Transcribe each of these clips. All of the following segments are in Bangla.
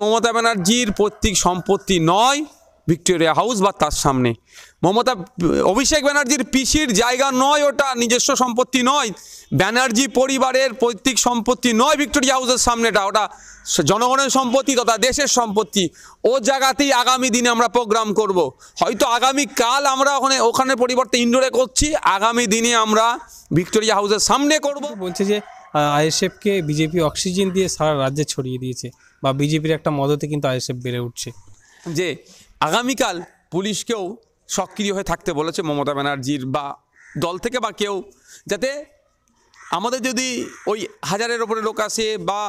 মমতা ব্যানার্জির পৈতৃক সম্পত্তি নয় ভিক্টোরিয়া হাউস বা তার সামনে। অভিষেক ব্যানার্জির পিসির জায়গা নয়, ওটা নিজস্ব সম্পত্তি নয়। ব্যানার্জি পরিবারের পৈতৃক সম্পত্তি নয় ভিক্টোরিয়া হাউসের সামনেটা, ওটা জনগণের সম্পত্তি তথা দেশের সম্পত্তি। ও জায়গাতেই আগামী দিনে আমরা প্রোগ্রাম করব। হয়তো আগামীকাল আমরা ওখানে পরিবর্তে ইনডোরে করছি, আগামী দিনে আমরা ভিক্টোরিয়া হাউসের সামনে করব। বলছে যে আইএসএফকে বিজেপি অক্সিজেন দিয়ে সারা রাজ্যে ছড়িয়ে দিয়েছে, বা বিজেপির একটা মদতে কিন্তু আইএসএফ বেড়ে উঠছে। যে আগামীকাল পুলিশকেও সক্রিয় হয়ে থাকতে বলেছে মমতা ব্যানার্জির বা দল থেকে, বা কেউ, যাতে আমাদের যদি ওই 1000-এর ওপরে লোক আসে বা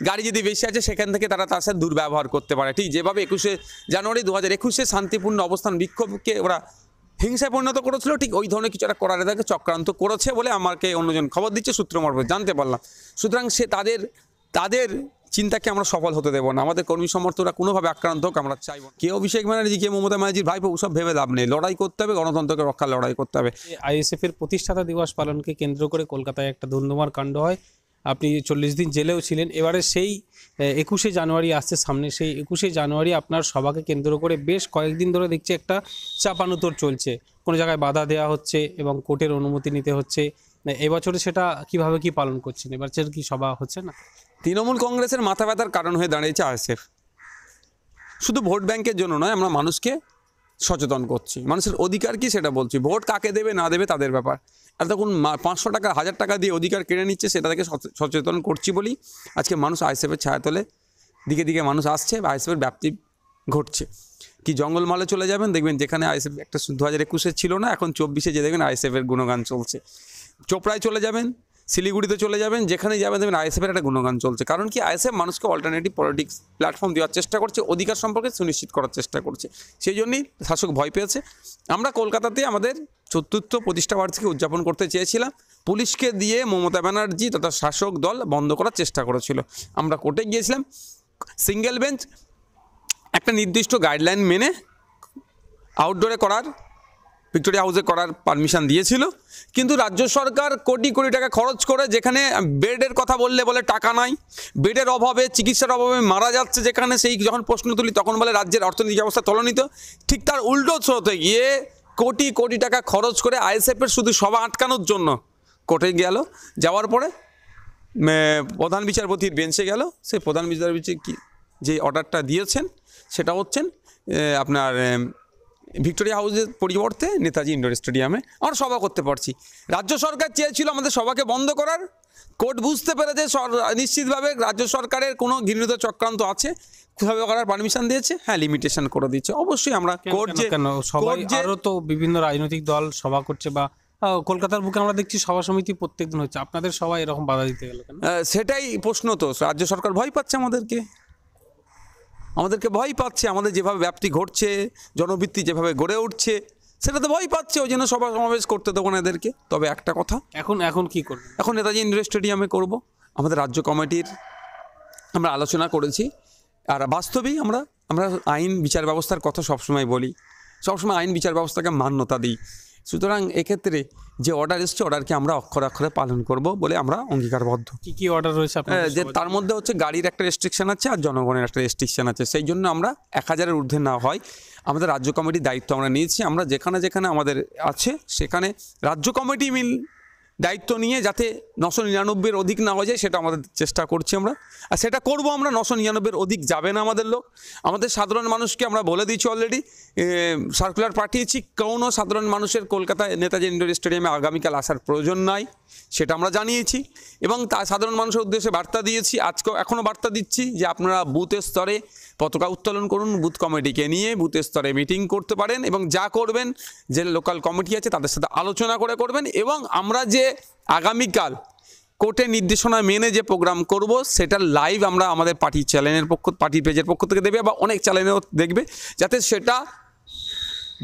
গাড়ি যদি বেশি আছে সেখান থেকে তারা তার সাথে দুর্ব্যবহার করতে পারে। ঠিক যেভাবে 21শে জানুয়ারি 2021-এ শান্তিপূর্ণ অবস্থান বিক্ষোভকে ওরা হিংসায় পরিণত করেছিল, ঠিক ওই ধরনের কিছু একটা করার তাকে চক্রান্ত করেছে বলে আমাকে অন্যজন খবর দিচ্ছে, সূত্র মারফত জানতে পারলাম। সুতরাং সে তাদের চিন্তাকে আমরা সফল হতে দেবো না। আমাদের কর্মী সমর্থকরা কোনোভাবে আক্রান্ত হোক আমরা চাইব। কে অভিষেক ব্যানার্জি, কে মমতা ব্যানার্জির ভাইপো, ওসব ভেবে লাভ নেই। লড়াই করতে হবে, গণতন্ত্রকে রক্ষার লড়াই করতে হবে। আইএসএফের প্রতিষ্ঠাতা দিবস পালনকে কেন্দ্র করে কলকাতায় একটা ধুন্ধুমার কাণ্ড হয়। আপনি 40 দিন জেলেও ছিলেন। এবারে সেই 21শে জানুয়ারি আসছে সামনে, সেই 21শে জানুয়ারি আপনার সভাকে কেন্দ্র করে বেশ কয়েকদিন ধরে দেখছি একটা চাপানুতোর চলছে। কোনো জায়গায় বাধা দেওয়া হচ্ছে এবং কোর্টের অনুমতি নিতে হচ্ছে। এবছরে সেটা কিভাবে কি পালন করছেন? এবছর কি সভা হচ্ছে না? তৃণমূল কংগ্রেসের মাথা ব্যথার কারণ হয়ে দাঁড়িয়েছে আইএসএফ। শুধু ভোট ব্যাংকের জন্য নয়, আমরা মানুষকে সচেতন করছি। মানুষের অধিকার কি সেটা বলছি। ভোট কাকে দেবে না দেবে তাদের ব্যাপার। এতক্ষণ 500 টাকা 1000 টাকা দিয়ে অধিকার কেড়ে নিচ্ছে, সেটা থেকে সচেতন করছি বলি আজকে মানুষ আইএসএফের ছায়াতলে দিকে দিকে মানুষ আসছে বা আইএসএফের ব্যাপ্তি ঘটছে। কি জঙ্গলমহলে চলে যাবেন, দেখবেন যেখানে আইএসএফ একটা 2021-এ ছিল না, এখন 24-এ যে দেখবেন আইএসএফের গুণগান চলছে। চোপড়ায় চলে যাবেন, শিলিগুড়িতে চলে যাবেন, যেখানে যাবেন দেখবেন আইএসএফের একটা গুণগান চলছে। কারণ কি, আইএসএফ মানুষকে অল্টারনেটিভ পলিটিক্স প্ল্যাটফর্ম দেওয়ার চেষ্টা করছে, অধিকার সম্পর্কে সুনিশ্চিত করার চেষ্টা করছে। সেই জন্যই শাসক ভয় পেয়েছে। আমরা কলকাতাতে আমাদের চতুর্থ প্রতিষ্ঠা বার্ষিকী উদযাপন করতে চেয়েছিলাম, পুলিশকে দিয়ে মমতা ব্যানার্জি তথা শাসক দল বন্ধ করার চেষ্টা করেছিল। আমরা কোর্টে গিয়েছিলাম, সিঙ্গেল বেঞ্চ একটা নির্দিষ্ট গাইডলাইন মেনে আউটডোরে করার, ভিক্টোরিয়া হাউসে করার পারমিশন দিয়েছিল। কিন্তু রাজ্য সরকার কোটি কোটি টাকা খরচ করে, যেখানে বেডের কথা বলে টাকা নাই, বেডের অভাবে, চিকিৎসার অভাবে মারা যাচ্ছে যেখানে, সেই যখন প্রশ্ন তুলি তখন বলে রাজ্যের অর্থনৈতিক অবস্থা তলানিত। ঠিক তার উল্টো স্রোতে গিয়ে কোটি কোটি টাকা খরচ করে আইএসএফের শুধু সভা আটকানোর জন্য কোর্টে গেল। যাওয়ার পরে প্রধান বিচারপতির বেঞ্চে গেল। সেই প্রধান বিচারপতি যে অর্ডারটা দিয়েছেন সেটা হচ্ছেন আপনার ভিক্টোরিয়া হাউসের পরিবর্তে নেতাজি ইন্ডোর স্টেডিয়ামে আমরা সভা করতে পারছি। রাজ্য সরকার চেয়েছিল আমাদের সভাকে বন্ধ করার। কোর্ট বুঝতে পেরেছে নিশ্চিতভাবে রাজ্য সরকারের কোনো ঘৃণিত চক্রান্ত আছে, সভা করার পারমিশন দিয়েছে। হ্যাঁ, লিমিটেশন করে দিচ্ছে। অবশ্যই আমরা কোর্ট যে সবাই, আরও তো বিভিন্ন রাজনৈতিক দল সভা করছে, বা কলকাতার বুকে আমরা দেখছি সভা সমিতি প্রত্যেকদিন হচ্ছে, আপনাদের সবাই এরকম বাধা দিতে গেল কেন? সেটাই প্রশ্ন। তো রাজ্য সরকার ভয় পাচ্ছে আমাদেরকে ভয় পাচ্ছে। আমাদের যেভাবে ব্যাপ্তি ঘটছে, জনভিত্তি যেভাবে গড়ে উঠছে, সেটা তো ভয় পাচ্ছে। ওই জন্য সভা সমাবেশ করতে দেবো না এদেরকে। তবে একটা কথা, এখন কি করব? এখন নেতাজি ইন্ডোর স্টেডিয়ামে করব। আমাদের রাজ্য কমিটির আমরা আলোচনা করেছি। আর বাস্তবেই আমরা আইন বিচার ব্যবস্থার কথা সবসময় বলি, সবসময় আইন বিচার ব্যবস্থাকে মান্যতা দিই। সুতরাং এক্ষেত্রে যে অর্ডার এসছে, অর্ডারকে আমরা অক্ষরে অক্ষরে পালন করব বলে আমরা অঙ্গীকারবদ্ধ। কি অর্ডার রয়েছে আপনার? যে তার মধ্যে হচ্ছে গাড়ির একটা রেস্ট্রিকশন আছে আর জনগণের একটা রেস্ট্রিকশন আছে। সেই জন্য আমরা 1000-এর ঊর্ধ্বে না হয় আমাদের রাজ্য কমিটির দায়িত্ব আমরা নিয়েছি। আমরা যেখানে যেখানে আমাদের আছে সেখানে রাজ্য কমিটি দায়িত্ব নিয়ে যাতে 999-এর অধিক না হয়ে যায় সেটা আমাদের চেষ্টা করছি আমরা। আর সেটা করব আমরা। 999-এর অধিক যাবে না আমাদের লোক। আমাদের সাধারণ মানুষকে আমরা বলে দিয়েছি, অলরেডি সার্কুলার পাঠিয়েছি, কোনো সাধারণ মানুষের কলকাতায় নেতাজি ইন্ডোর স্টেডিয়ামে আগামীকাল আসার প্রয়োজন নাই, সেটা আমরা জানিয়েছি। এবং তা সাধারণ মানুষের উদ্দেশ্যে বার্তা দিয়েছি, এখনও বার্তা দিচ্ছি যে আপনারা বুথের স্তরে পতাকা উত্তোলন করুন, বুথ কমিটিকে নিয়ে বুথের স্তরে মিটিং করতে পারেন, এবং যা করবেন যে লোকাল কমিটি আছে তাদের সাথে আলোচনা করে করবেন। এবং আমরা যে আগামীকাল কোর্টের নির্দেশনা মেনে যে প্রোগ্রাম করব সেটার লাইভ আমরা আমাদের পার্টির চ্যানেলের পার্টির পেজের পক্ষ থেকে দেবে, বা অনেক চ্যানেলেও দেখবে, যাতে সেটা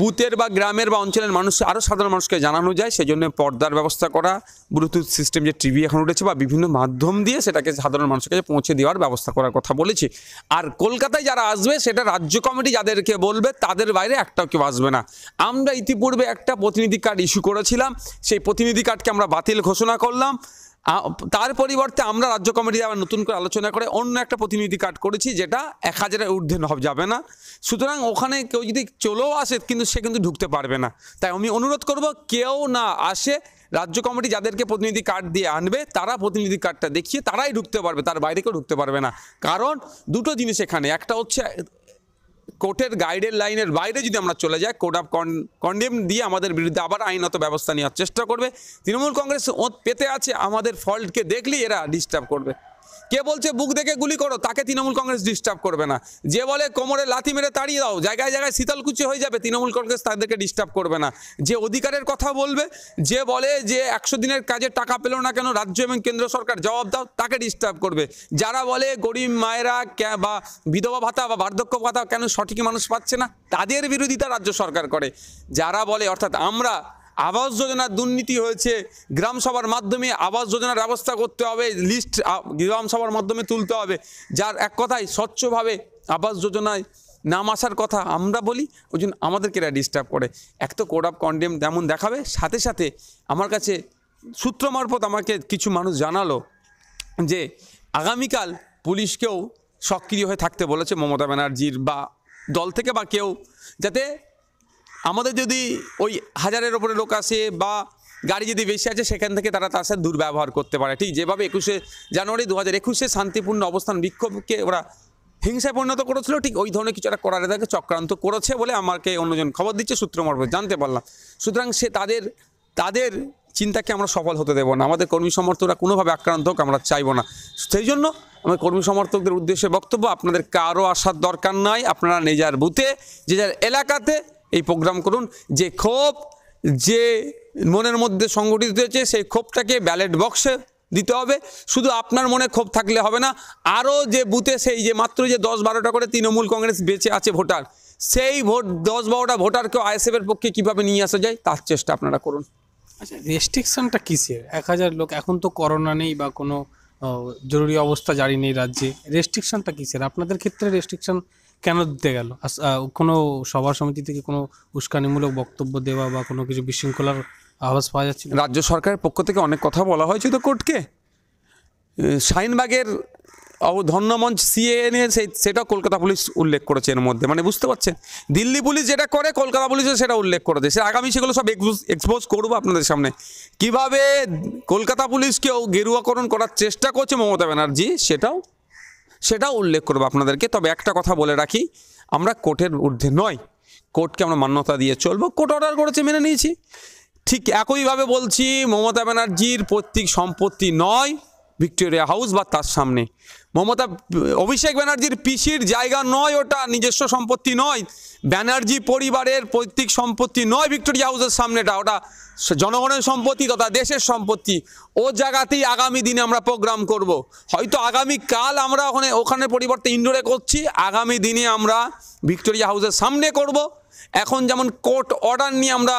বুথের বা গ্রামের বা অঞ্চলের মানুষ, আরও সাধারণ মানুষকে জানানো যায়। সেই জন্য পর্দার ব্যবস্থা করা, ব্লুটুথ সিস্টেম যে টিভি এখন উঠেছে, বা বিভিন্ন মাধ্যম দিয়ে সেটাকে সাধারণ মানুষের কাছে পৌঁছে দেওয়ার ব্যবস্থা করার কথা বলেছি। আর কলকাতায় যারা আসবে সেটা রাজ্য কমিটি যাদেরকে বলবে, তাদের বাইরে একটাও কেউ আসবে না। আমরা ইতিপূর্বে একটা প্রতিনিধি কার্ড ইস্যু করেছিলাম, সেই প্রতিনিধি কার্ডকে আমরা বাতিল ঘোষণা করলাম। তার পরিবর্তে আমরা রাজ্য কমিটি আবার নতুন করে আলোচনা করে অন্য একটা প্রতিনিধি কার্ড করেছি, যেটা 1000-এর ঊর্ধ্বে যাবে না। সুতরাং ওখানে কেউ যদি চলেও আসে কিন্তু সে কিন্তু ঢুকতে পারবে না। তাই আমি অনুরোধ করব, কেউ না আসে, রাজ্য কমিটি যাদেরকে প্রতিনিধি কার্ড দিয়ে আনবে তারা প্রতিনিধি কার্ডটা দেখিয়ে তারাই ঢুকতে পারবে, তার বাইরে কেউ ঢুকতে পারবে না। কারণ দুটো জিনিস এখানে, একটা হচ্ছে কোর্টের গাইডের লাইনের বাইরে যদি আমরা চলে যাই, কোড অফ কন্ডেম দিয়ে আমাদের বিরুদ্ধে আবার আইনত ব্যবস্থা নেওয়ার চেষ্টা করবে। তৃণমূল কংগ্রেস ওঁত পেতে আছে, আমাদের ফল্টকে দেখলেই এরা ডিস্টার্ব করবে। কে বলছে বুক দেখে গুলি করো, তাকে তৃণমূল কংগ্রেস ডিস্টার্ব করবে না। যে বলে কোমরে লাথি মেরে তাড়িয়ে দাও, জায়গায় জায়গায় শীতলকুচি হয়ে যাবে, তৃণমূল কংগ্রেস তাদেরকে ডিস্টার্ব করবে না। যে অধিকারের কথা বলবে, যে বলে যে 100 দিনের কাজে টাকা পেল না কেন, রাজ্য এবং কেন্দ্র সরকার জবাব দাও, তাকে ডিস্টার্ব করবে। যারা বলে গরিব মায়েরা বা বিধবা ভাতা বা বার্ধক্য ভাতা কেন সঠিক মানুষ পাচ্ছে না, তাদের বিরোধিতা রাজ্য সরকার করে। যারা বলে, অর্থাৎ আমরা আবাস যোজনার দুর্নীতি হয়েছে, গ্রামসভার মাধ্যমে আবাস যোজনার ব্যবস্থা করতে হবে, লিস্ট গ্রামসভার মাধ্যমে তুলতে হবে, যার এক কথায় স্বচ্ছভাবে আবাস যোজনায় নাম আসার কথা আমরা বলি, ওই জন্য আমাদেরকে এরা ডিস্টার্ব করে। এক তো কোড অফ কন্ডেম তেমন দেখাবে, সাথে সাথে আমার কাছে সূত্র মারফত আমাকে কিছু মানুষ জানালো যে আগামীকাল পুলিশকেও সক্রিয় হয়ে থাকতে বলেছে মমতা ব্যানার্জির বা দল থেকে, বা কেউ, যাতে আমাদের যদি ওই 1000-এর ওপরে লোক আসে বা গাড়ি যদি বেশি আছে, সেখান থেকে তারা তার সাথে দুর্ব্যবহার করতে পারে। ঠিক যেভাবে 21শে জানুয়ারি 2021-এ শান্তিপূর্ণ অবস্থান বিক্ষোভকে ওরা হিংসায় পরিণত করেছিল, ঠিক ওই ধরনের কিছু একটা করার তাকে চক্রান্ত করেছে বলে আমাকে অন্যজন খবর দিচ্ছে, সূত্র মারফত জানতে পারলাম। সুতরাং সে তাদের চিন্তাকে আমরা সফল হতে দেবো না। আমাদের কর্মী সমর্থকরা কোনোভাবে আক্রান্ত হোক আমরা চাইবো না। সেই জন্য আমার কর্মী সমর্থকদের উদ্দেশ্যে বক্তব্য, আপনাদের কারো আসার দরকার নাই। আপনারা নিজের বুথে, যে যার এলাকাতে এই প্রোগ্রাম করুন। যে ক্ষোভ যে মনের মধ্যে সংগঠিত হয়েছে, সেই ক্ষোভটাকে ব্যালট বক্সে দিতে হবে। শুধু আপনার মনে ক্ষোভ থাকলে হবে না, আরও যে বুথে সেই যে মাত্র যে 10-12টা করে তৃণমূল কংগ্রেস বেঁচে আছে ভোটার, সেই 10-12টা ভোটারকেও আইএসএফের পক্ষে কীভাবে নিয়ে আসা যায় তার চেষ্টা আপনারা করুন। আচ্ছা, রেস্ট্রিকশনটা কিসের? 1000 লোক, এখন তো করোনা নেই বা কোনো জরুরি অবস্থা জারি নেই রাজ্যে, রেস্ট্রিকশনটা কিসের? আপনাদের ক্ষেত্রে রেস্ট্রিকশন কেন দিতে গেল? কোনো সভা সমিতি থেকে কোনো উস্কানিমূলক বক্তব্য দেওয়া বা কোনো কিছু বিশৃঙ্খলার আভাস পাওয়া যাচ্ছে? রাজ্য সরকারের পক্ষ থেকে অনেক কথা বলা হয়েছে তো কোর্টকে। শাহিনবাগের ধন্যমঞ্চ সিএএনএ সেটাও কলকাতা পুলিশ উল্লেখ করেছে এর মধ্যে। মানে বুঝতে পারছেন, দিল্লি পুলিশ যেটা করে কলকাতা পুলিশও সেটা উল্লেখ করেছে। সে আগামী সেগুলো সব এক্সপোজ করবো আপনাদের সামনে, কিভাবে কলকাতা পুলিশকেও গেরুয়াকরণ করার চেষ্টা করছে মমতা ব্যানার্জি, সেটাও উল্লেখ করবো আপনাদেরকে। তবে একটা কথা বলে রাখি, আমরা কোর্টের ঊর্ধ্বে নয়, কোর্টকে আমরা মান্যতা দিয়ে চলবো। কোর্ট অর্ডার করেছে, মেনে নিয়েছি। ঠিক একইভাবে বলছি, মমতা ব্যানার্জির পৈতৃক সম্পত্তি নয় ভিক্টোরিয়া হাউস বা তার সামনে। অভিষেক ব্যানার্জির পিসির জায়গা নয়, ওটা নিজস্ব সম্পত্তি নয়। ব্যানার্জি পরিবারের পৈতৃক সম্পত্তি নয় ভিক্টোরিয়া হাউসের সামনেটা, ওটা জনগণের সম্পত্তি তথা দেশের সম্পত্তি। ও জায়গাতেই আগামী দিনে আমরা প্রোগ্রাম করব। হয়তো আগামীকাল আমরা ওখানে পরিবর্তে ইনডোরে করছি, আগামী দিনে আমরা ভিক্টোরিয়া হাউসের সামনে করব। এখন যেমন কোর্ট অর্ডার নিয়ে আমরা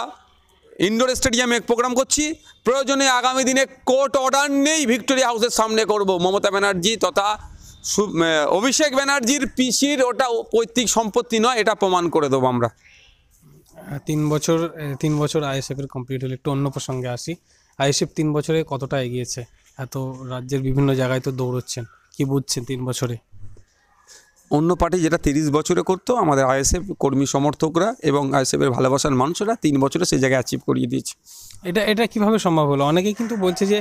ইনডোর স্টেডিয়ামে প্রোগ্রাম করছি, প্রয়োজনে আগামী দিনে কোর্ট অর্ডার নেই ভিক্টোরিয়া হাউসের সামনে করব। মমতা ব্যানার্জি তথা অভিষেক ব্যানার্জির পিসির ওটা পৈতৃক সম্পত্তি নয়, এটা প্রমাণ করে দেবো আমরা। 3 বছর আইএসএফের কমপ্লিট হলে একটু অন্য প্রসঙ্গে আসি। আইএসএফ 3 বছরে কতটা এগিয়েছে? এত রাজ্যের বিভিন্ন জায়গায় তো দৌড়চ্ছেন, কি বুঝছেন 3 বছরে? অন্য পার্টি যেটা 30 বছরে করতো, আমাদের আইএসএফ কর্মী সমর্থকরা এবং আইএসএফের ভালোবাসার মানুষরা 3 বছরে সেই জায়গায় অ্যাচিভ করিয়ে দিয়েছে। এটা কিভাবে সম্ভব হলো? অনেকেই কিন্তু বলছে যে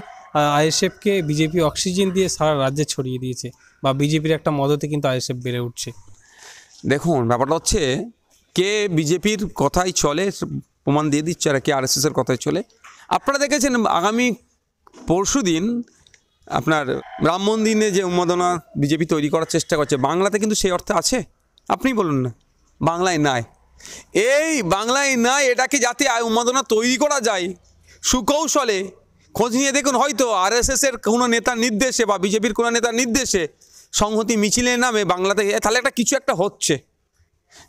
আইএসএফকে বিজেপি অক্সিজেন দিয়ে সারা রাজ্যে ছড়িয়ে দিয়েছে, বা বিজেপির একটা মদতে কিন্তু আইএসএফ বেড়ে উঠছে। দেখুন, ব্যাপারটা হচ্ছে, কে বিজেপির কথাই চলে প্রমাণ দিয়ে দিচ্ছে, আর কে আরএসএসের কথাই চলে। আপনারা দেখেছেন আগামী পরশুদিন আপনার রাম মন্দিরে যে উন্মাদনা বিজেপি তৈরি করার চেষ্টা করছে, বাংলাতে কিন্তু সেই অর্থে আছে? আপনি বলুন না, বাংলায় নাই। এই বাংলায় নাই, এটাকে যাতে উন্মাদনা তৈরি করা যায় সুকৌশলে, খোঁজ নিয়ে দেখুন। হয়তো আরএসএসের কোনো নেতার নির্দেশে বা বিজেপির কোনো নেতার নির্দেশে সংহতি মিছিলের নামে বাংলাতে তাহলে কিছু একটা হচ্ছে।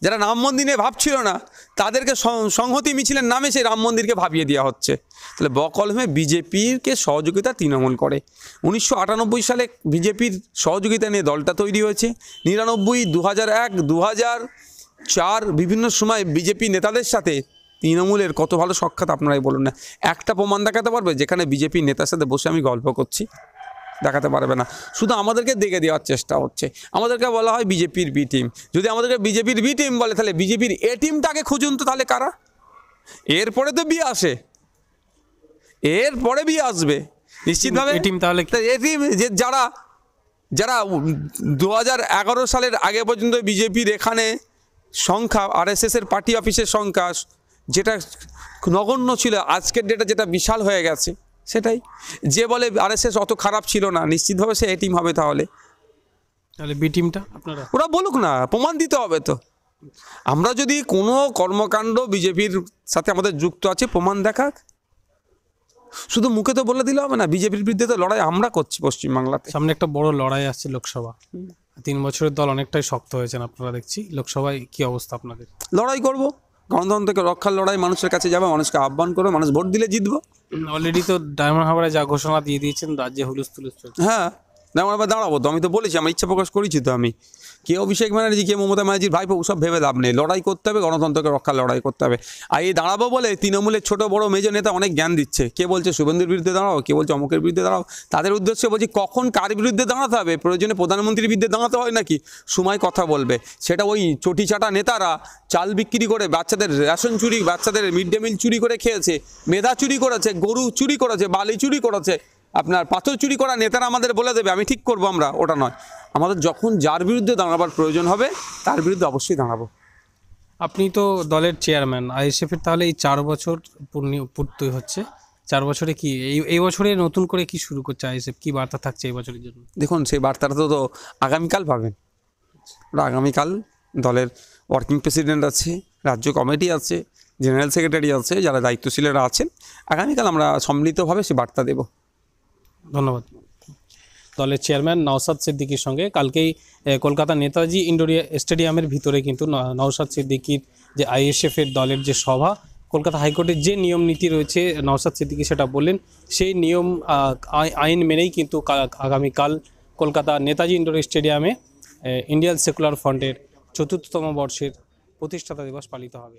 যারা রাম মন্দিরে ভাবছিল না, তাদেরকে সংহতি মিছিলের নামে সেই রাম মন্দিরকে ভাবিয়ে দেওয়া হচ্ছে। তাহলে বকলমে বিজেপিকে সহযোগিতা তৃণমূল করে। 1998 সালে বিজেপির সহযোগিতা নিয়ে দলটা তৈরি হয়েছে। 99, 2001, 2004 বিভিন্ন সময় বিজেপি নেতাদের সাথে তৃণমূলের কত ভালো সাক্ষাৎ আপনারাই বলুন না, একটা প্রমাণ দেখাতে পারবে যেখানে বিজেপি নেতার সাথে বসে আমি গল্প করছি? দেখাতে পারবে না। শুধু আমাদেরকে দেখে দেওয়ার চেষ্টা হচ্ছে। আমাদেরকে বলা হয় বিজেপির বি টিম। যদি আমাদেরকে বিজেপির বি টিম বলে, তাহলে বিজেপির এ টিমটাকে খুঁজুন তো, তাহলে কারা? এরপরে তো বি আসে, এরপরে বি আসবে নিশ্চিতভাবে। এ টিম তাহলে কি? এ টিম যে যারা যারা 2011 সালের আগে পর্যন্ত বিজেপির এখানে সংখ্যা, আরএসএসের পার্টি অফিসের সংখ্যা যেটা নগণ্য ছিল, আজকের ডেটে যেটা বিশাল হয়ে গেছে, সেটাই। যে বলে আরএসএস অত খারাপ ছিল না, নিশ্চিতভাবে সে এ টিম হবে। তাহলে বি টিমটা আপনারা ওরা বলুক না, প্রমাণ দিতে হবে তো। আমরা যদি কোনো কর্মকাণ্ড বিজেপির সাথে আমাদের যুক্ত আছে, প্রমাণ দেখাক। শুধু মুখে তো বলে দিলে হবে না। বিজেপির বিরুদ্ধে তো লড়াই আমরা করছি পশ্চিমবাংলাতে। সামনে একটা বড় লড়াই আসছে লোকসভা, 3 বছরের দল অনেকটাই শক্ত হয়েছেন আপনারা দেখছি। লোকসভায় কি অবস্থা আপনাদের? লড়াই করব, গণতন্ত্রকে রক্ষার লড়াই, মানুষের কাছে যাবে, মানুষকে আহ্বান করবে, মানুষ ভোট দিলে জিতবো। অলরেডি তো ডায়মন্ড হারবারে যা ঘোষণা দিয়ে দিয়েছেন, রাজ্যে হুলুস তুলুস চলছে। হ্যাঁ, যেমন আবার দাঁড়াবো তো, আমি তো বলেছি, আমার ইচ্ছা প্রকাশ করেছি তো। আমি কে অভিষেক ব্যানার্জি, কে মমতা ব্যানার্জির ভাইপো, ওসব ভেবে লাভ নেই। লড়াই করতে হবে, গণতন্ত্রকে রক্ষার লড়াই করতে হবে। আর এই দাঁড়াবো বলে তৃণমূলের ছোট বড় মেজো নেতা অনেক জ্ঞান দিচ্ছে। কে বলছে শুভেন্দুর বিরুদ্ধে দাঁড়াও, কে বলছে অমুকের বিরুদ্ধে দাঁড়াও। তাদের উদ্দেশ্যে বলছি, কখন কার বিরুদ্ধে দাঁড়াতে হবে, প্রয়োজনে প্রধানমন্ত্রীর বিরুদ্ধে দাঁড়াতে হয় নাকি, সময় কথা বলবে। সেটা ওই চটি চাটা নেতারা চাল বিক্রি করে, বাচ্চাদের রেশন চুরি, বাচ্চাদের মিড ডে মিল চুরি করে খেয়েছে, মেধা চুরি করেছে, গরু চুরি করেছে, বালি চুরি করেছে, আপনার পাথর চুরি করা নেতারা আমাদের বলে দেবে আমি ঠিক করবো, আমরা ওটা নয়। আমাদের যখন যার বিরুদ্ধে দাঁড়াবার প্রয়োজন হবে, তার বিরুদ্ধে অবশ্যই দাঁড়াবো। আপনি তো দলের চেয়ারম্যান আইএসএফের, তাহলে এই 4 বছর পূর্তি হচ্ছে। 4 বছরে কি এই বছরে নতুন করে কি শুরু করছে আইএসএফ? কি বার্তা থাকছে এই বছরের জন্য? দেখুন, সেই বার্তাটা তো আগামীকাল পাবেন। ওরা আগামীকাল দলের ওয়ার্কিং প্রেসিডেন্ট আছে, রাজ্য কমিটি আছে, জেনারেল সেক্রেটারি আছে, যারা দায়িত্বশীলেরা আছেন, আগামীকাল আমরা সম্মিলিতভাবে সে বার্তা দেব। ধন্যবাদ। দলের চেয়ারম্যান নওশাদ সিদ্দিকীর সঙ্গে কালকেই কলকাতা নেতাজি ইন্ডোর স্টেডিয়ামের ভিতরে কিন্তু নওশাদ সিদ্দিকীর যে আইএসএফের দলের যে সভা, কলকাতা হাইকোর্টের যে নিয়ম নীতি রয়েছে নওশাদ সিদ্দিকী সেটা বললেন। সেই নিয়ম আইন মেনেই কিন্তু আগামীকাল কলকাতা নেতাজি ইন্ডোর স্টেডিয়ামে ইন্ডিয়ান সেকুলার ফ্রন্টের 4র্থতম বর্ষের প্রতিষ্ঠাতা দিবস পালিত হবে।